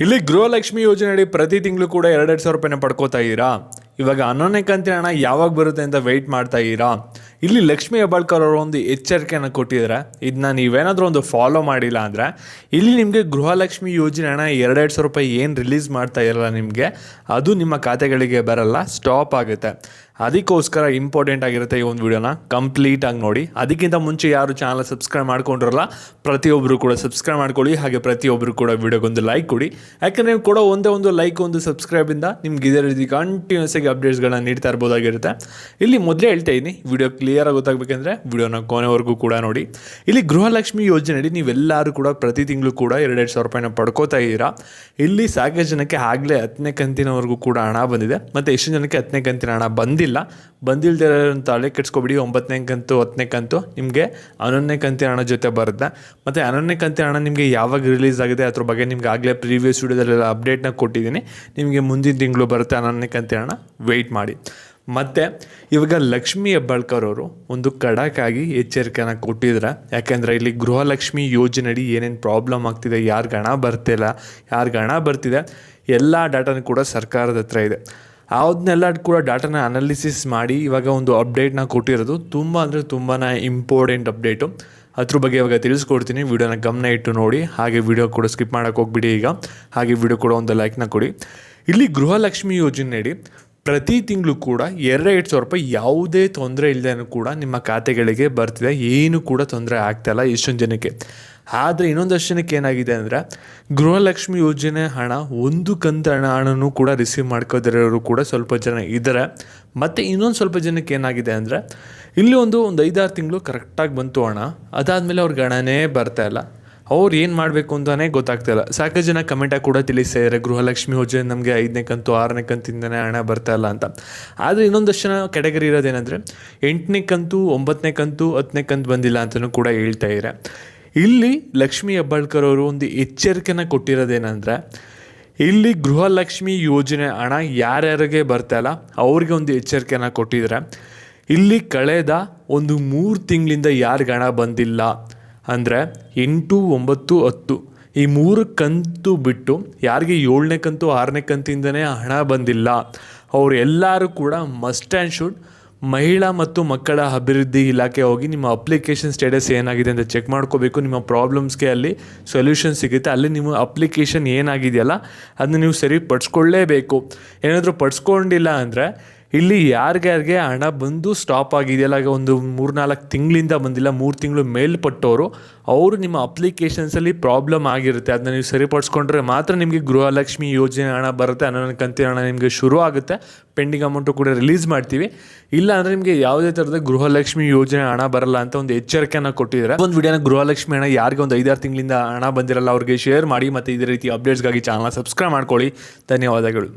ಇಲ್ಲಿ ಗೃಹಲಕ್ಷ್ಮಿ ಯೋಜನೆ ಅಡಿ ಪ್ರತಿ ತಿಂಗಳು ಕೂಡ 2,000 ರೂಪಾಯಿನ ಪಡ್ಕೋತಾ ಇದ್ದೀರಾ. ಇವಾಗ 11ನೇ ಕಂತಿನ ಹಣ ಯಾವಾಗ ಬರುತ್ತೆ ಅಂತ ವೆಯ್ಟ್ ಮಾಡ್ತಾ ಇದ್ದೀರಾ. ಇಲ್ಲಿ ಲಕ್ಷ್ಮೀ ಹೆಬ್ಬಾಳ್ಕರ್ ಅವರು ಒಂದು ಎಚ್ಚರಿಕೆಯನ್ನು ಕೊಟ್ಟಿದ್ದಾರೆ. ಇದನ್ನ ನೀವೇನಾದರೂ ಒಂದು ಫಾಲೋ ಮಾಡಿಲ್ಲ ಅಂದರೆ ಇಲ್ಲಿ ನಿಮಗೆ ಗೃಹಲಕ್ಷ್ಮಿ ಯೋಜನೆ ಹಣ 2,000 ರೂಪಾಯಿ ಏನು ರಿಲೀಸ್ ಮಾಡ್ತಾ ಇರಲ್ಲ ನಿಮಗೆ, ಅದು ನಿಮ್ಮ ಖಾತೆಗಳಿಗೆ ಬರಲ್ಲ, ಸ್ಟಾಪ್ ಆಗುತ್ತೆ. ಅದಕ್ಕೋಸ್ಕರ ಇಂಪಾರ್ಟೆಂಟ್ ಆಗಿರುತ್ತೆ ಈ ಒಂದು ವಿಡಿಯೋನ ಕಂಪ್ಲೀಟಾಗಿ ನೋಡಿ. ಅದಕ್ಕಿಂತ ಮುಂಚೆ ಯಾರು ಚಾನಲ್ ಸಬ್ಸ್ಕ್ರೈಬ್ ಮಾಡ್ಕೊಂಡಿರಲ್ಲ ಪ್ರತಿಯೊಬ್ಬರು ಕೂಡ ಸಬ್ಸ್ಕ್ರೈಬ್ ಮಾಡ್ಕೊಳ್ಳಿ. ಹಾಗೆ ಪ್ರತಿಯೊಬ್ಬರು ಕೂಡ ವಿಡಿಯೋಗೊಂದು ಲೈಕ್ ಕೊಡಿ. ಯಾಕಂದರೆ ನೀವು ಕೊಡೋ ಒಂದೇ ಒಂದು ಲೈಕ್, ಒಂದು ಸಬ್ಸ್ಕ್ರೈಬಿಂದ ನಿಮ್ಗೆ ಇದೇ ರೀತಿ ಕಂಟಿನ್ಯೂಸ್ ಆಗಿ ಅಪ್ಡೇಟ್ಸ್ಗಳನ್ನ ನೀಡ್ತಾ ಇರ್ಬೋದಾಗಿರುತ್ತೆ. ಇಲ್ಲಿ ಮೊದಲೇ ಹೇಳ್ತಾ ಇದ್ದೀನಿ, ವಿಡಿಯೋ ಕ್ಲಿಯರಾಗಿ ಗೊತ್ತಾಗಬೇಕಂದ್ರೆ ವಿಡಿಯೋನ ಕೊನೆವರೆಗೂ ಕೂಡ ನೋಡಿ. ಇಲ್ಲಿ ಗೃಹಲಕ್ಷ್ಮಿ ಯೋಜನೆಯಲ್ಲಿ ನೀವೆಲ್ಲರೂ ಕೂಡ ಪ್ರತಿ ತಿಂಗಳು ಕೂಡ 2,000 ರೂಪಾಯಿನ ಪಡ್ಕೋತಾ ಇದ್ದೀರಾ. ಇಲ್ಲಿ ಸಾಕಷ್ಟು ಜನಕ್ಕೆ ಆಗಲೇ 10ನೇ ಕಂತಿನವರೆಗೂ ಕೂಡ ಹಣ ಬಂದಿದೆ, ಮತ್ತು ಎಷ್ಟು ಜನಕ್ಕೆ 10ನೇ ಕಂತಿನ ಹಣ ಬಂದಿಲ್ಲದೆ ತಲೆ ಕೆಡ್ಸ್ಕೊಬಿಡಿ. 9ನೇ ಕಂತು 10ನೇ ಕಂತು ನಿಮಗೆ 11ನೇ ಕಂತಿನ ಹಣ ಜೊತೆ ಬರುತ್ತೆ. ಮತ್ತು 11ನೇ ಕಂತಿನ ಹಣ ನಿಮಗೆ ಯಾವಾಗ ರಿಲೀಸ್ ಆಗಿದೆ ಅದ್ರ ಬಗ್ಗೆ ನಿಮ್ಗೆ ಆಗಲೇ ಪ್ರೀವಿಯಸ್ ವಿಡಿಯೋದಲ್ಲೆಲ್ಲ ಅಪ್ಡೇಟ್ನ ಕೊಟ್ಟಿದ್ದೀನಿ. ನಿಮಗೆ ಮುಂದಿನ ತಿಂಗಳು ಬರುತ್ತೆ 11ನೇ ಕಂತಿನ ಹಣ, ವೆಯ್ಟ್ ಮಾಡಿ. ಮತ್ತು ಇವಾಗ ಲಕ್ಷ್ಮೀ ಹೆಬ್ಬಾಳ್ಕರ್ ಅವರು ಒಂದು ಖಡಕ್ಕಾಗಿ ಎಚ್ಚರಿಕೆನ ಕೊಟ್ಟಿದ್ದಾರೆ. ಯಾಕೆಂದರೆ ಇಲ್ಲಿ ಗೃಹಲಕ್ಷ್ಮಿ ಯೋಜನೆಯಡಿ ಏನೇನು ಪ್ರಾಬ್ಲಮ್ ಆಗ್ತಿದೆ, ಯಾರಿಗೆ ಹಣ ಬರ್ತಿಲ್ಲ, ಯಾರಿಗೆ ಹಣ ಬರ್ತಿದೆ, ಎಲ್ಲ ಡಾಟಾನು ಕೂಡ ಸರ್ಕಾರದ ಹತ್ರ ಇದೆ. ಅದನ್ನೆಲ್ಲ ಕೂಡ ಡಾಟಾನ ಅನಾಲಿಸಿಸ್ ಮಾಡಿ ಇವಾಗ ಒಂದು ಅಪ್ಡೇಟ್ನ ಕೊಟ್ಟಿರೋದು. ತುಂಬ ಅಂದರೆ ತುಂಬಾ ಇಂಪಾರ್ಟೆಂಟ್ ಅಪ್ಡೇಟು. ಅದ್ರ ಬಗ್ಗೆ ಇವಾಗ ತಿಳಿಸ್ಕೊಡ್ತೀನಿ. ವಿಡಿಯೋನ ಗಮನ ಇಟ್ಟು ನೋಡಿ. ಹಾಗೆ ವಿಡಿಯೋ ಕೂಡ ಸ್ಕಿಪ್ ಮಾಡೋಕ್ಕೆ ಹೋಗ್ಬಿಡಿ ಈಗ. ಹಾಗೆ ವಿಡಿಯೋ ಕೂಡ ಒಂದು ಲೈಕ್ನ ಕೊಡಿ. ಇಲ್ಲಿ ಗೃಹಲಕ್ಷ್ಮಿ ಯೋಜನೆಯಡಿ ಪ್ರತಿ ತಿಂಗಳು ಕೂಡ 2,000 ರೂಪಾಯಿ ಯಾವುದೇ ತೊಂದರೆ ಇಲ್ಲದೇನೂ ಕೂಡ ನಿಮ್ಮ ಖಾತೆಗಳಿಗೆ ಬರ್ತಿದೆ. ಏನು ಕೂಡ ತೊಂದರೆ ಆಗ್ತಾಯಿಲ್ಲ ಇಷ್ಟೊಂದು ಜನಕ್ಕೆ. ಆದರೆ ಇನ್ನೊಂದಷ್ಟು ಜನಕ್ಕೆ ಏನಾಗಿದೆ ಅಂದರೆ ಗೃಹಲಕ್ಷ್ಮಿ ಯೋಜನೆ ಹಣ ಒಂದು ಕಂತು ಹಣನೂ ಕೂಡ ರಿಸೀವ್ ಮಾಡ್ಕೋದಿರೋರು ಕೂಡ ಸ್ವಲ್ಪ ಜನ ಇದ್ದಾರೆ. ಮತ್ತು ಇನ್ನೊಂದು ಸ್ವಲ್ಪ ಜನಕ್ಕೆ ಏನಾಗಿದೆ ಅಂದರೆ ಇಲ್ಲಿ ಒಂದು 5-6 ತಿಂಗಳು ಕರೆಕ್ಟಾಗಿ ಬಂತು ಹಣ, ಅದಾದಮೇಲೆ ಅವ್ರಿಗೆ ಹಣನೇ ಬರ್ತಾಯಿಲ್ಲ. ಅವ್ರು ಏನು ಮಾಡಬೇಕು ಅಂತಲೇ ಗೊತ್ತಾಗ್ತಾಯಿಲ್ಲ. ಸಾಕಷ್ಟು ಜನ ಕಮೆಂಟಾಗಿ ಕೂಡ ತಿಳಿಸ್ತಾ ಇದ್ದಾರೆ, ಗೃಹಲಕ್ಷ್ಮಿ ಯೋಜನೆ ನಮಗೆ 5ನೇ ಕಂತು 6ನೇ ಕಂತಿಂದನೇ ಹಣ ಬರ್ತಾಯಿಲ್ಲ ಅಂತ. ಆದರೆ ಇನ್ನೊಂದಷ್ಟು ಜನ ಕೆಟಗರಿ ಇರೋದೇನೆಂದರೆ 8ನೇ ಕಂತು 9ನೇ ಕಂತು 10ನೇ ಕಂತು ಬಂದಿಲ್ಲ ಅಂತಲೂ ಕೂಡ ಹೇಳ್ತಾ ಇದ್ದಾರೆ. ಇಲ್ಲಿ ಲಕ್ಷ್ಮೀ ಹೆಬ್ಬಾಳ್ಕರ್ ಅವರು ಒಂದು ಎಚ್ಚರಿಕೆನ ಕೊಟ್ಟಿರೋದೇನೆಂದರೆ ಇಲ್ಲಿ ಗೃಹಲಕ್ಷ್ಮಿ ಯೋಜನೆ ಹಣ ಯಾರ್ಯಾರಿಗೆ ಬರ್ತಾಯಿಲ್ಲ ಅವ್ರಿಗೆ ಒಂದು ಎಚ್ಚರಿಕೆನ ಕೊಟ್ಟಿದ್ದಾರೆ. ಇಲ್ಲಿ ಕಳೆದ ಒಂದು 3 ತಿಂಗಳಿಂದ ಯಾರಿಗೆ ಹಣ ಬಂದಿಲ್ಲ ಅಂದರೆ 8, 9, 10 ಈ 3 ಕಂತು ಬಿಟ್ಟು ಯಾರಿಗೆ 7ನೇ ಕಂತು 6ನೇ ಕಂತಿಂದನೇ ಹಣ ಬಂದಿಲ್ಲ ಅವರು ಎಲ್ಲರೂ ಕೂಡ ಮಸ್ಟ್ ಆ್ಯಂಡ್ ಶುಡ್ ಮಹಿಳಾ ಮತ್ತು ಮಕ್ಕಳ ಅಭಿವೃದ್ಧಿ ಇಲಾಖೆ ಹೋಗಿ ನಿಮ್ಮ ಅಪ್ಲಿಕೇಶನ್ ಸ್ಟೇಟಸ್ ಏನಾಗಿದೆ ಅಂತ ಚೆಕ್ ಮಾಡ್ಕೋಬೇಕು. ನಿಮ್ಮ ಪ್ರಾಬ್ಲಮ್ಸ್ಗೆ ಅಲ್ಲಿ ಸೊಲ್ಯೂಷನ್ ಸಿಗುತ್ತೆ. ಅಲ್ಲಿ ನಿಮ್ಮ ಅಪ್ಲಿಕೇಶನ್ ಏನಾಗಿದೆಯಲ್ಲ ಅದನ್ನ ನೀವು ಸರಿಪಡಿಸ್ಕೊಳ್ಳೇಬೇಕು. ಏನಾದರೂ ಪಡಿಸ್ಕೊಂಡಿಲ್ಲ ಅಂದರೆ ಇಲ್ಲಿ ಯಾರಿಗೆ ಹಣ ಬಂದು ಸ್ಟಾಪ್ ಆಗಿದೆಯಲ್ಲ, ಒಂದು 3-4 ತಿಂಗಳಿಂದ ಬಂದಿಲ್ಲ, 3 ತಿಂಗಳು ಮೇಲ್ಪಟ್ಟವರು ಅವರು ನಿಮ್ಮ ಅಪ್ಲಿಕೇಶನ್ಸಲ್ಲಿ ಪ್ರಾಬ್ಲಮ್ ಆಗಿರುತ್ತೆ. ಅದನ್ನ ನೀವು ಸರಿಪಡಿಸ್ಕೊಂಡ್ರೆ ಮಾತ್ರ ನಿಮಗೆ ಗೃಹಲಕ್ಷ್ಮಿ ಯೋಜನೆ ಹಣ ಬರುತ್ತೆ. 11ನೇ ಕಂತಿನ ಹಣ ನಿಮಗೆ ಶುರು ಆಗುತ್ತೆ. ಪೆಂಡಿಂಗ್ ಅಮೌಂಟು ಕೂಡ ರಿಲೀಸ್ ಮಾಡ್ತೀವಿ. ಇಲ್ಲ ಅಂದರೆ ನಿಮಗೆ ಯಾವುದೇ ಥರದ ಗೃಹಲಕ್ಷ್ಮಿ ಯೋಜನೆ ಹಣ ಬರಲ್ಲ ಅಂತ ಒಂದು ಎಚ್ಚರಿಕೆಯನ್ನು ಕೊಟ್ಟಿದ್ದಾರೆ. ಒಂದು ವಿಡಿಯೋನ ಗೃಹಲಕ್ಷ್ಮಿ ಹಣ ಯಾರಿಗೆ ಒಂದು 5-6 ತಿಂಗಳಿಂದ ಹಣ ಬಂದಿರಲ್ಲ ಅವ್ರಿಗೆ ಶೇರ್ ಮಾಡಿ. ಮತ್ತು ಇದೇ ರೀತಿ ಅಪ್ಡೇಟ್ಸ್ಗಾಗಿ ಚಾನಲ್ನ ಸಬ್ಸ್ಕ್ರೈಬ್ ಮಾಡ್ಕೊಳ್ಳಿ. ಧನ್ಯವಾದಗಳು.